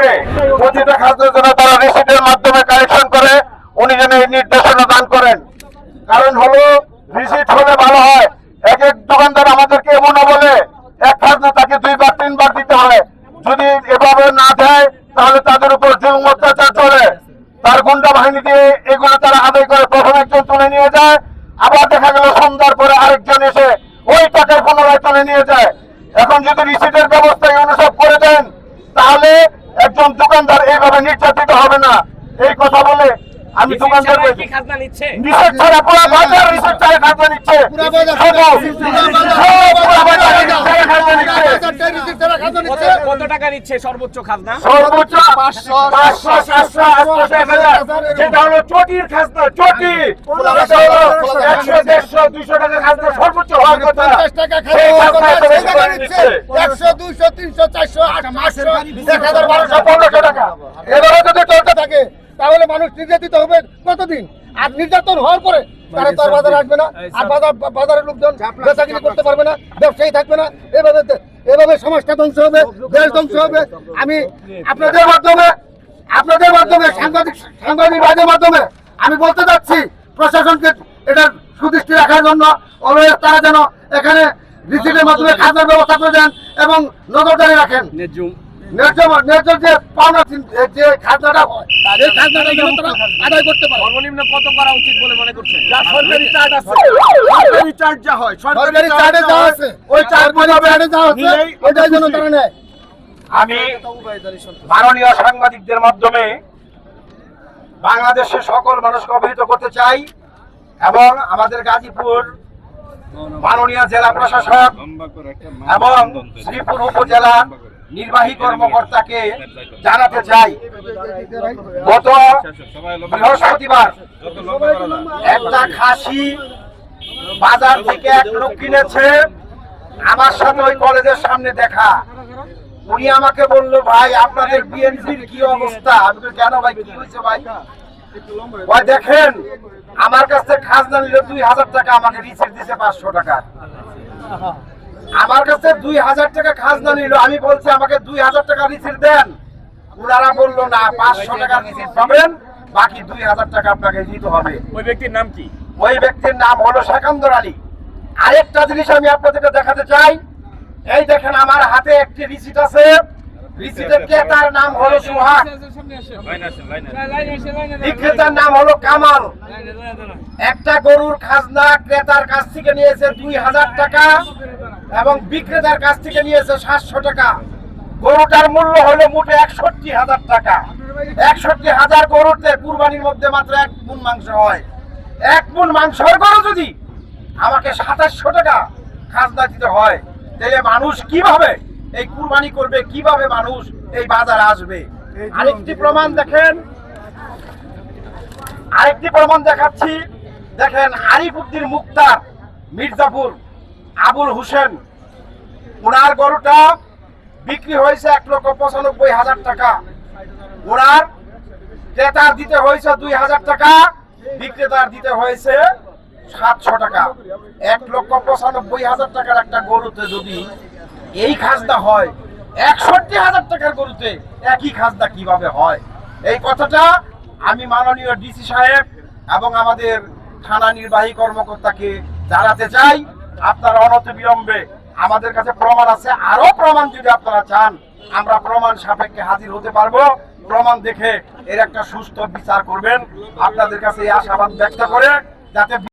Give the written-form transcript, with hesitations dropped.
থাকে প্রতিটা খাদ্যের জন্য তারা রিসিটের মাধ্যমে কালেকশন করে উনি যেন এই নির্দেশনা দান করেন। কারণ হলো রিসিট হলে ভালো হয়। এক এক দোকানদার আমাদেরকে এমনও বলে এক খাজনা তাকে 2 বার 3 বার দিতে হয়, যদি এভাবে না দেয় তাহলে তাদের উপর জুলুম অত্যাচার চলে। তার গুন্ডা বাহিনী দিয়ে এগুলো তারা আদায় করে প্রথম একজন তুলে নিয়ে যায়, আবার দেখা গেল সন্ধ্যার পরে আরেকজন এসে ওই টাকার পুনরায় তুলে নিয়ে যায়। এখন যদি রিসিটের ব্যবস্থা অনুসব করে দেন তাহলে একজন দোকানদার এইভাবে নির্যাতিত হবে না। এই কথা বলে আমি দোকানদার রিসিট ছাড়া পুরো বাজার রিসিট ছাড়া খাজনা নিচ্ছে। কত টাকা নিচ্ছে সর্বোচ্চ খাজনা? সর্বোচ্চ 500, 700, 800, যেটা হলো চটির খাজনা। চটি 100, 150, 200 টাকা খাজনা সর্বোচ্চ হওয়ার কথা। 50 টাকা খাজনা 100, 200, 300, 400, 800, 1000, 1200, 1500 টাকা। এবারে যদি চলতে থাকে তাহলে মানুষ নির্যাতিত হবে কতদিন? আর নির্যাতন হওয়ার পরে তারা তো আর বাজারে আসবে না, আর বাজারের লোকজন বেচাকিনি করতে পারবে না, ব্যবসায়ী থাকবে না। এভাবে সমাজটা ধ্বংস হবে, দেশ ধ্বংস হবে। আমি আপনাদের মাধ্যমে সাংবাদিকদের মাধ্যমে আমি বলতে চাচ্ছি প্রশাসনকে এটা সুদৃষ্টি রাখার জন্য অলওয়েজ তারা যেন এখানে রিসিটের মাধ্যমে খাজনার ব্যবস্থা করে দেন এবং নজরদারি রাখেন। ন্যায্য যে পাওনা যে খাজনাটা হয় সেই খাজনাটা যেন তারা আদায় করতে পারে। সর্বনিম্ন কত করা উচিত বলে মনে করছেন? সরকারি চার্জ আছে, সরকারি চার্জ যা হয়, সরকারি চার্জে যা আছে ওই চার্জ ওইটাই যেন তারা নেয়। আমি মাননীয় সাংবাদিকদের মাধ্যমে বাংলাদেশের সকল মানুষকে অবহিত করতে চাই এবং আমাদের গাজীপুর মাননীয় জেলা প্রশাসক এবং শ্রীপুর উপজেলা নির্বাহী কর্মকর্তাকে জানাতে চাই, গত বৃহস্পতিবার একটা খাসি বাজার থেকে এক লোক কিনেছে, আমার সাথে ওই কলেজের সামনে দেখা। উনি আমাকে বলল, ভাই আপনাদের বিএনপির কি অবস্থা? আমি বলি, কেন ভাই, কি হয়েছে ভাই? ভাই দেখেন, আমার কাছে খাজনা নিল 2000 টাকা, আমাকে রিসিট দিছে 500 টাকা। আমার কাছে 2000 টাকা খাজনা নিল, আমি বলছি আমাকে 2000 টাকা রিসিট দেন। ওনারা বললো না, 500 টাকা রিসিট পাবেন, বাকি 2000 টাকা আপনাকে দিতে হবে। ওই ব্যক্তির নাম কি? ওই ব্যক্তির নাম হলো সেকান্দর আলী। আরেকটা জিনিস আমি আপনাদেরকে দেখাতে চাই, এই দেখেন আমার হাতে একটি রিসিট আছে। রিসিটের ক্রেতার নাম হলো সুহাগ, বিক্রেতার নাম হলো কামাল। একটা গরুর খাজনা ক্রেতার কাছ থেকে নিয়েছে 2000 টাকা এবং বিক্রেতার কাছ থেকে নিয়েছে 700 টাকা। গরুটার মূল্য হলো মোটে 61,000 টাকা। 61,000 গরুতে কুরবানির মধ্যে মাত্র 1 মণ মাংস হয়। 1 মণ মাংসের গরু যদি আমাকে 2700 টাকা খাজনা দিতে হয়, তাহলে মানুষ কিভাবে এই কুরবানি করবে, কিভাবে মানুষ এই বাজারে আসবে? আরেকটি প্রমাণ দেখেন, আরেকটি প্রমাণ দেখাচ্ছি। দেখেন, আরিফউদ্দিন মুক্তার, মির্জাপুর, আবুল হোসেন, ওনার গরুটা বিক্রি হয়েছে 1,95,000 টাকা। ওনার ক্রেতার দিতে হয়েছে 2000 টাকা, বিক্রেতার দিতে হয়েছে 700 টাকা। 1,95,000 টাকার একটা গরুতে যদি এই খাজনা হয়, 61,000 টাকার গরুতে একই খাজনা কিভাবে হয়? এই কথাটা আমি মাননীয় ডিসি সাহেব এবং আমাদের থানা নির্বাহী কর্মকর্তাকে জানাতে চাই। আপনারা অনতিবিলম্বে, আমাদের কাছে প্রমাণ আছে, আরো প্রমাণ যদি আপনারা চান আমরা প্রমাণ সাপেক্ষে হাজির হতে পারবো। প্রমাণ দেখে এর একটা সুস্থ বিচার করবেন। আপনাদের কাছে এই আশাবাদ ব্যক্ত করে যাতে